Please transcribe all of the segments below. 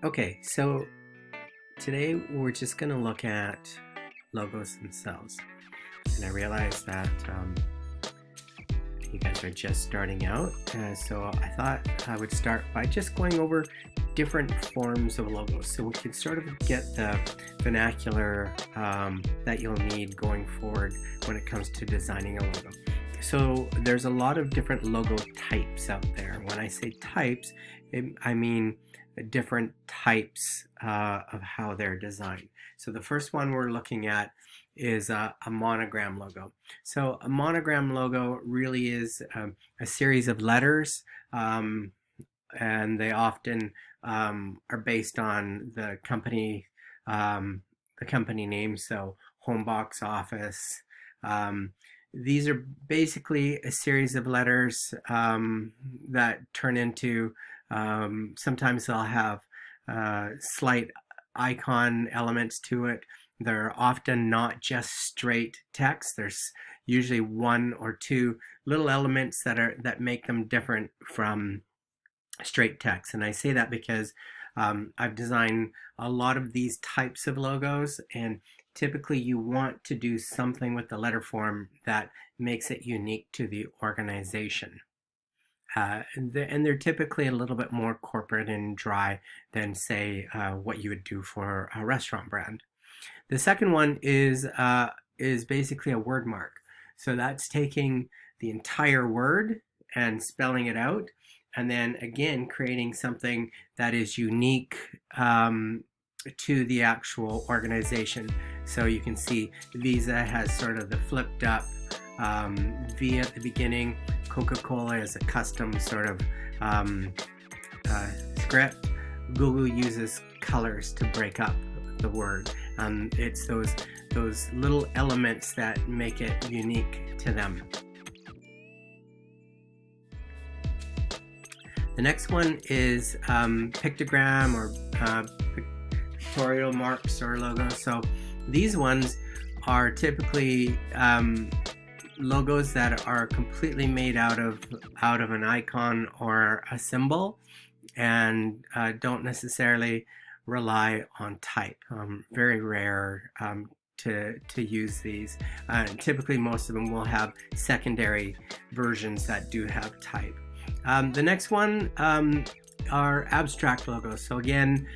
Okay, so today we're just going to look at logos themselves. And I realize that you guys are just starting out, so I thought I would start by just going over different forms of logos so we can sort of get the vernacular that you'll need going forward when it comes to designing a logo. So there's a lot of different logo types out there. When I say types, I mean different types of how they're designed. So the first one we're looking at is a monogram logo. So a monogram logo really is a series of letters, and they often are based on the company name. So home box office. These are basically a series of letters that turn into, sometimes they'll have slight icon elements to it. They're often not just straight text. There's usually one or two little elements that make them different from straight text. And I say that because I've designed a lot of these types of logos, and typically you want to do something with the letter form that makes it unique to the organization. And they're typically a little bit more corporate and dry than, say, what you would do for a restaurant brand. The second one is basically a word mark. So that's taking the entire word and spelling it out, and then again creating something that is unique to the actual organization. So you can see Visa has sort of the flipped up V at the beginning. Coca-Cola is a custom sort of script. Google uses colors to break up the word. It's those little elements that make it unique to them. The next one is pictogram or pictorial marks or logos. So these ones are typically logos that are completely made out of an icon or a symbol, and don't necessarily rely on type. Very rare to use these. Typically most of them will have secondary versions that do have type. The next one are abstract logos. So again,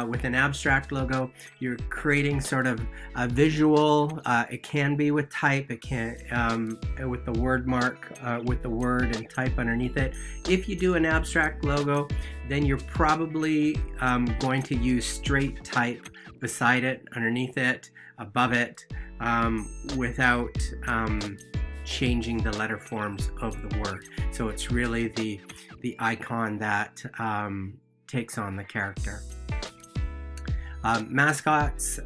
with an abstract logo, you're creating sort of a visual. It can be with type. It can with the word mark, with the word and type underneath it. If you do an abstract logo, then you're probably going to use straight type beside it, underneath it, above it, without changing the letter forms of the word. So it's really the icon that takes on the character. Mascots,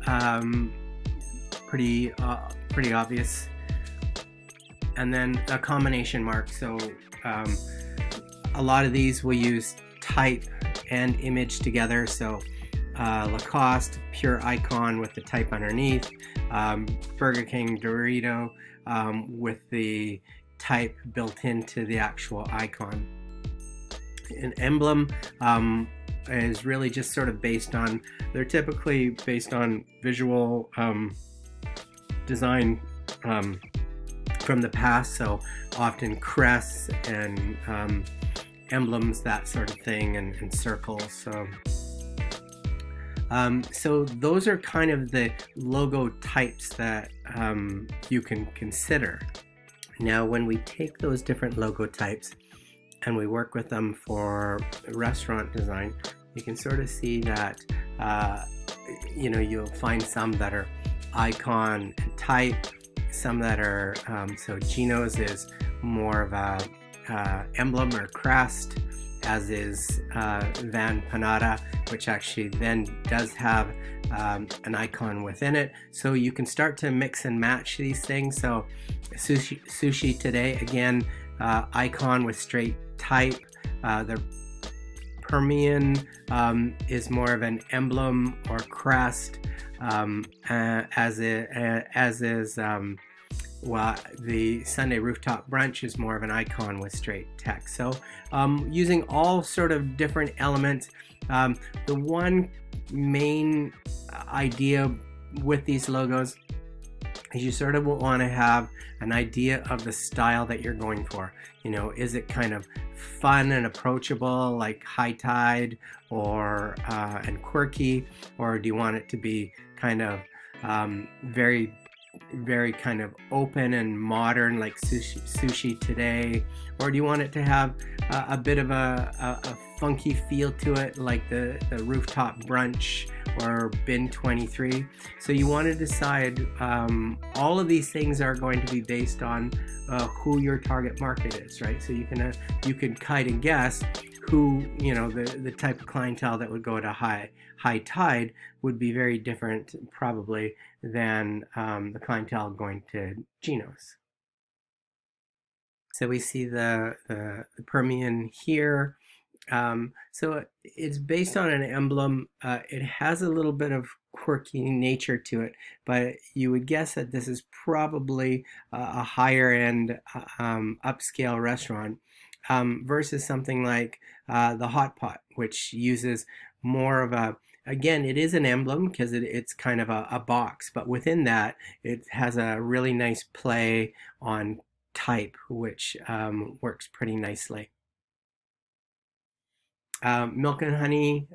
pretty obvious. And then a combination mark. So a lot of these will use type and image together. So Lacoste, pure icon with the type underneath. Burger King Dorito, with the type built into the actual icon. An emblem is really just sort of they're typically based on visual design from the past, so often crests and emblems, that sort of thing, and circles. So those are kind of the logo types that you can consider. Now, when we take those different logo types and we work with them for restaurant design, you can sort of see that you'll find some that are icon and type, some that are so Geno's is more of a emblem or crest, as is Van Panada, which actually then does have an icon within it. So you can start to mix and match these things. So sushi today, again, icon with straight type. The Permian is more of an emblem or crest, as is while the Sunday Rooftop Brunch is more of an icon with straight text. So using all sort of different elements. The one main idea with these logos is you sort of want to have an idea of the style that you're going for. You know, is it kind of fun and approachable like High Tide or and quirky, or do you want it to be kind of very kind of open and modern like sushi today, or do you want it to have a bit of a funky feel to it like the Rooftop Brunch or Bin 23? So you want to decide. All of these things are going to be based on who your target market is, right? So you can kind of guess who, you know, the type of clientele that would go to High Tide would be very different probably than the clientele going to Geno's. So we see the Permian here. So it's based on an emblem. It has a little bit of quirky nature to it, but you would guess that this is probably a higher end upscale restaurant versus something like the Hot Pot, which uses more of a, again, it is an emblem because it's kind of a box, but within that, it has a really nice play on type, which works pretty nicely. Milk and Honey,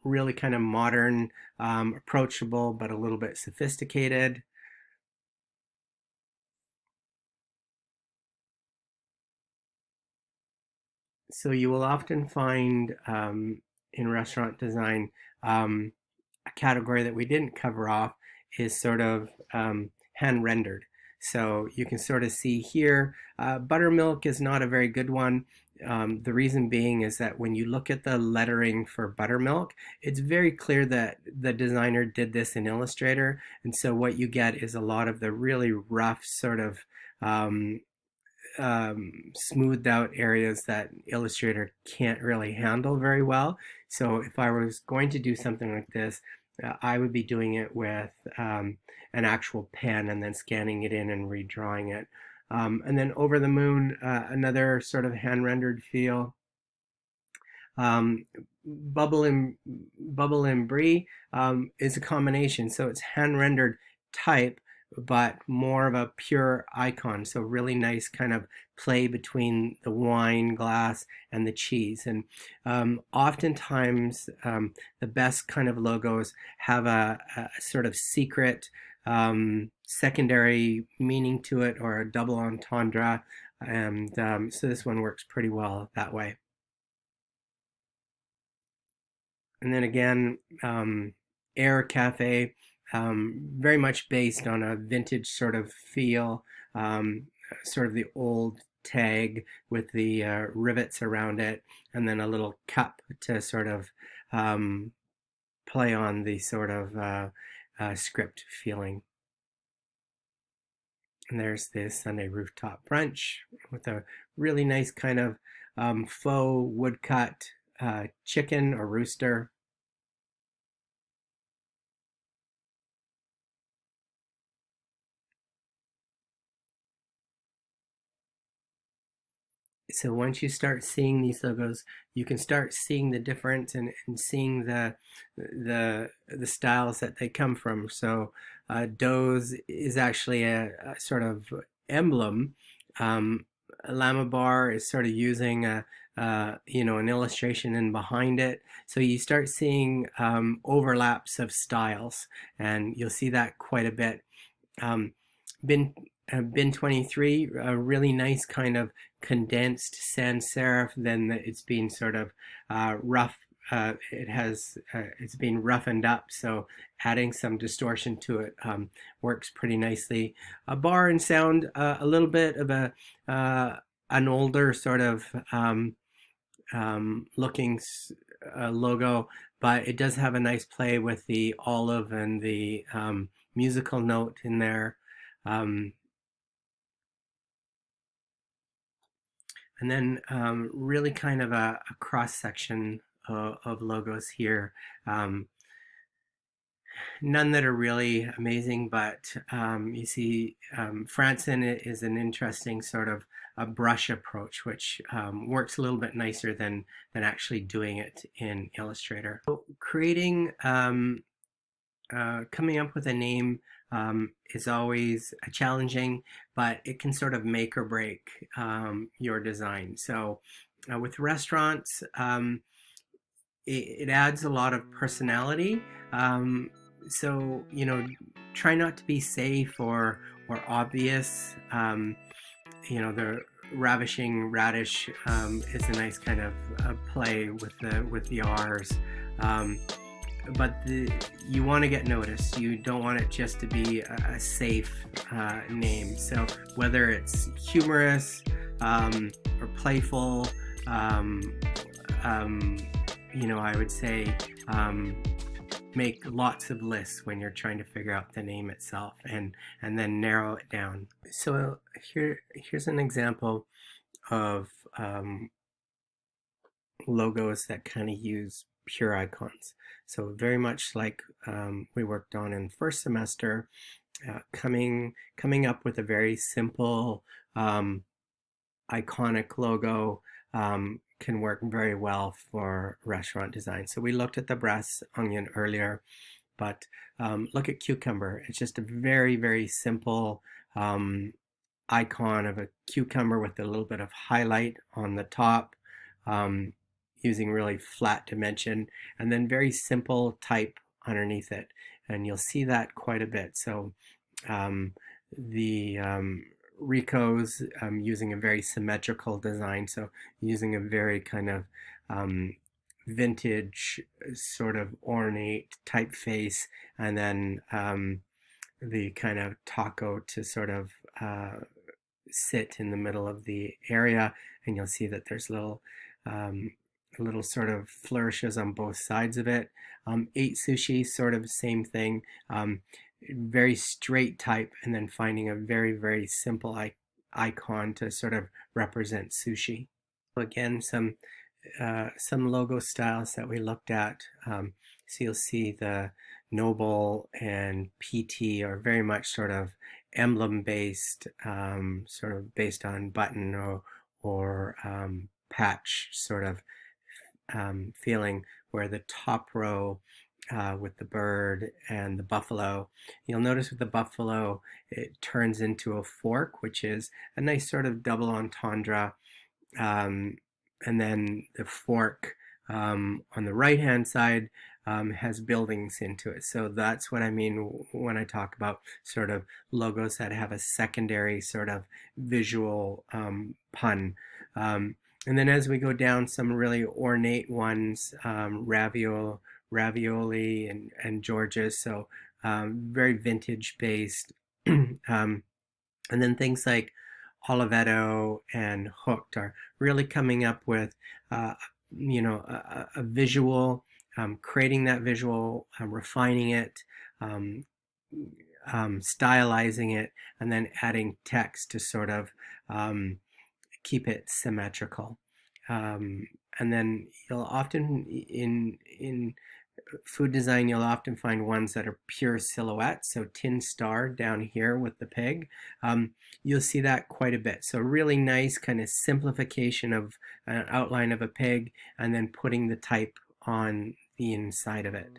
really kind of modern, approachable, but a little bit sophisticated. So you will often find in restaurant design a category that we didn't cover off is sort of hand rendered. So you can sort of see here, buttermilk is not a very good one. The reason being is that when you look at the lettering for buttermilk, it's very clear that the designer did this in Illustrator. And so what you get is a lot of the really rough sort of um, smoothed out areas that Illustrator can't really handle very well. So if I was going to do something like this, I would be doing it with an actual pen and then scanning it in and redrawing it. And then Over the Moon, another sort of hand rendered feel. Um, Bubble and Brie is a combination, so it's hand rendered type, but more of a pure icon. So really nice kind of play between the wine glass and the cheese. And oftentimes the best kind of logos have a sort of secret secondary meaning to it or a double entendre. And so this one works pretty well that way. And then again, Air Cafe, very much based on a vintage sort of feel, sort of the old tag with the rivets around it, and then a little cup to sort of um, play on the sort of script feeling. And there's this Sunday Rooftop Brunch with a really nice kind of faux woodcut chicken or rooster. So once you start seeing these logos, you can start seeing the difference and seeing the styles that they come from. So Doe's is actually a sort of emblem. Llama Bar is sort of using you know, an illustration in behind it. So you start seeing overlaps of styles, and you'll see that quite a bit. Um, Bin Bin 23, a really nice kind of condensed sans serif. Then it's been sort of rough. It's been roughened up, so adding some distortion to it works pretty nicely. A bar and sound, a little bit of a an older sort of looking logo, but it does have a nice play with the olive and the musical note in there. Um, and then really kind of a cross section of logos here. Um, none that are really amazing, but you see, Franson is an interesting sort of a brush approach, which works a little bit nicer than actually doing it in Illustrator. So creating, coming up with a name is always challenging, but it can sort of make or break your design. So with restaurants, it adds a lot of personality. Um, so try not to be safe or obvious. The ravishing radish is a nice kind of play with the R's. Um, but you want to get noticed. You don't want it just to be a safe name. So whether it's humorous or playful, I would say make lots of lists when you're trying to figure out the name itself, and then narrow it down. So here's an example of logos that kind of use pure icons. So very much like we worked on in first semester, coming up with a very simple iconic logo can work very well for restaurant design. So we looked at the brass onion earlier, but look at cucumber. It's just a very, very simple icon of a cucumber with a little bit of highlight on the top, using really flat dimension, and then very simple type underneath it. And you'll see that quite a bit. So the Ricoh's using a very symmetrical design, so using a very kind of vintage sort of ornate typeface, and then the kind of taco to sort of sit in the middle of the area, and you'll see that there's little sort of flourishes on both sides of it. 8 Sushi, sort of same thing. Very straight type, and then finding a very, very simple icon to sort of represent sushi. Again, some logo styles that we looked at. So you'll see the Noble and PT are very much sort of emblem based, sort of based on button or patch sort of feeling, where the top row with the bird and the buffalo, you'll notice with the buffalo it turns into a fork, which is a nice sort of double entendre, and then the fork on the right hand side has buildings into it. So that's what I mean when I talk about sort of logos that have a secondary sort of visual pun. And then as we go down, some really ornate ones, ravioli and George's, so very vintage based. And then things like Oliveto and Hooked are really coming up with a visual, creating that visual, refining it, stylizing it, and then adding text to sort of keep it symmetrical. And then you'll often, in food design, you'll often find ones that are pure silhouettes. So Tin Star down here with the pig, you'll see that quite a bit. So really nice kind of simplification of an outline of a pig, and then putting the type on the inside of it.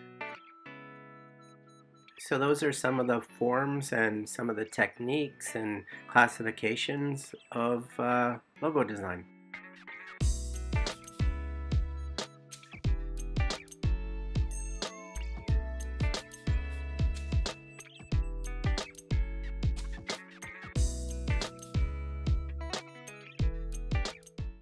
So those are some of the forms and some of the techniques and classifications of logo design.